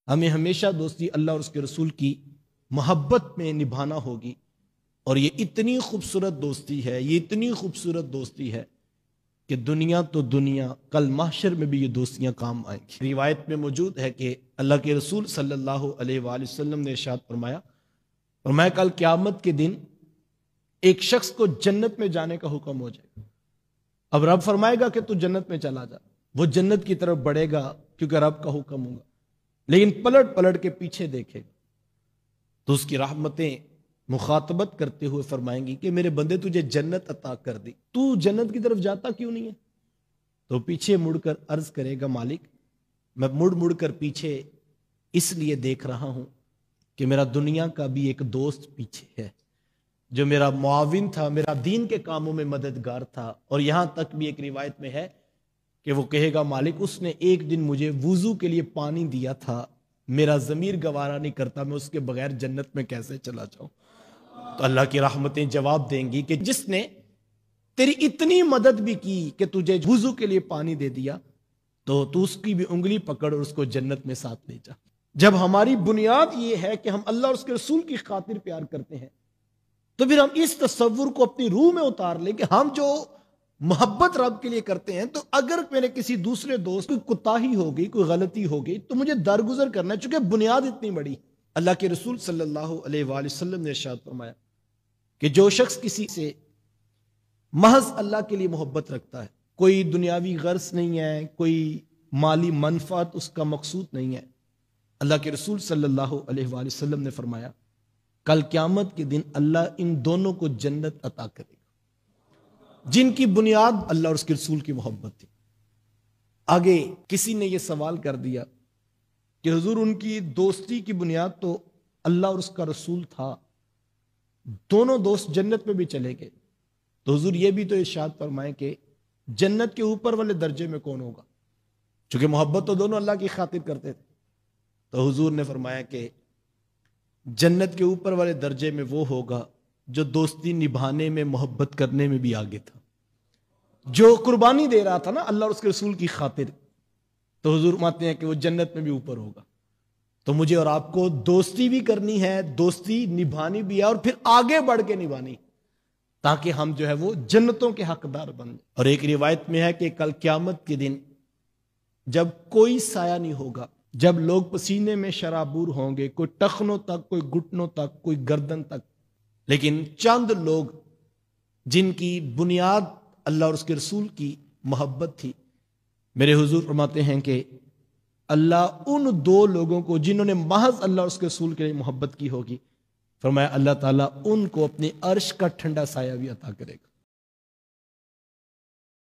ہمیں ہمیشہ دوستی اللہ اور اس کے رسول کی محبت میں نبھانا ہوگی. اور یہ اتنی خوبصورت دوستی ہے، یہ اتنی خوبصورت دوستی ہے کہ دنیا تو دنیا، کل محشر میں بھی یہ دوستیاں کام آئیں گی. روایت میں موجود ہے کہ اللہ کے رسول صلی اللہ علیہ وآلہ وسلم نے ارشاد فرمایا کل قیامت کے دن ایک شخص کو جنت میں جانے کا حکم ہو جائے گا. اب رب فرمائے گا کہ تو جنت میں چلا جا. وہ جنت کی طرف بڑھے گا کیونکہ رب کا حکم ہوگا، لیکن پلٹ پلٹ کے پیچھے دیکھے گا تو اس کی رحمتیں مخاطبت کرتے ہوئے فرمائیں گی کہ میرے بندے تجھے جنت عطا کر دی، تو جنت کی طرف جاتا کیوں نہیں ہے؟ تو پیچھے مڑ کر عرض کرے گا مالک میں مڑ مڑ کر پیچھے اس لیے دیکھ رہا ہوں کہ میرا دنیا کا بھی ایک دوست پیچھے ہے جو میرا معاون تھا، میرا دین کے کاموں میں مددگار تھا. اور یہاں تک بھی ایک روایت میں ہے کہ وہ کہے گا مالک اس نے ایک دن مجھے وضو کے لیے پانی دیا تھا، میرا ضمیر گوارا نہیں کرتا میں اس کے بغیر جنت میں کیسے چلا جاؤں. تو اللہ کی رحمتیں جواب دیں گی کہ جس نے تیری اتنی مدد بھی کی کہ تجھے وضو کے لیے پانی دے دیا تو اس کی بھی انگلی پکڑ اور اس کو جنت میں ساتھ لے جا. جب ہماری بنیاد یہ ہے کہ ہم اللہ اور اس کے رسول کی خاطر پیار کرتے ہیں تو پھر ہم اس تصور کو اپنی روح میں اتار لیں کہ ہم جو محبت رب کے لیے کرتے ہیں تو اگر میرے کسی دوسرے دوست کوئی کوتاہی ہوگی، کوئی غلطی ہوگی تو مجھے درگزر کرنا ہے، چونکہ بنیاد اتنی بڑی. اللہ کے رسول صلی اللہ علیہ وآلہ وسلم نے ارشاد فرمایا کہ جو شخص کسی سے محض اللہ کے لیے محبت رکھتا ہے، کوئی دنیاوی غرض نہیں ہے، کوئی مالی منفعت اس کا مقصود نہیں ہے، اللہ کے رسول صلی اللہ علیہ وآلہ وسلم نے فرمایا کل قیامت کے دن اللہ ان دونوں کو جنت عطا کرے گا جن کی بنیاد اللہ اور اس کے رسول کی محبت تھی. آگے کسی نے یہ سوال کر دیا کہ حضور ان کی دوستی کی بنیاد تو اللہ اور اس کا رسول تھا، دونوں دوست جنت میں بھی چلے گئے، تو حضور یہ بھی تو ارشاد فرمائیں کہ جنت کے اوپر والے درجے میں کون ہوگا؟ چونکہ محبت تو دونوں اللہ کی خاطر کرتے تھے. تو حضور نے فرمایا کہ جنت کے اوپر والے درجے میں وہ ہوگا جو دوستی نبھانے میں، محبت کرنے میں بھی آگے تھا، جو قربانی دے رہا تھا نا اللہ اور اس کے رسول کی خاطر. تو حضور فرماتے ہیں کہ وہ جنت میں بھی اوپر ہوگا. تو مجھے اور آپ کو دوستی بھی کرنی ہے، دوستی نبھانی بھی ہے، اور پھر آگے بڑھ کے نبھانی تاکہ ہم جو ہے وہ جنتوں کے حقدار بن جائیں. اور ایک روایت میں ہے کہ کل قیامت کے دن جب کوئی سایہ نہیں ہوگا، جب لوگ پسینے میں شرابور ہوں گے، کوئی ٹخنوں تک، کوئی گھٹنوں تک، کوئی گردن تک، لیکن چند لوگ جن کی بنیاد اللہ اور اس کے رسول کی محبت تھی، میرے حضور فرماتے ہیں کہ اللہ ان دو لوگوں کو جنہوں نے محض اللہ اور اس کے رسول کے لیے محبت کی ہوگی، فرمایا اللہ تعالیٰ ان کو اپنے عرش کا ٹھنڈا سایہ بھی عطا کرے گا.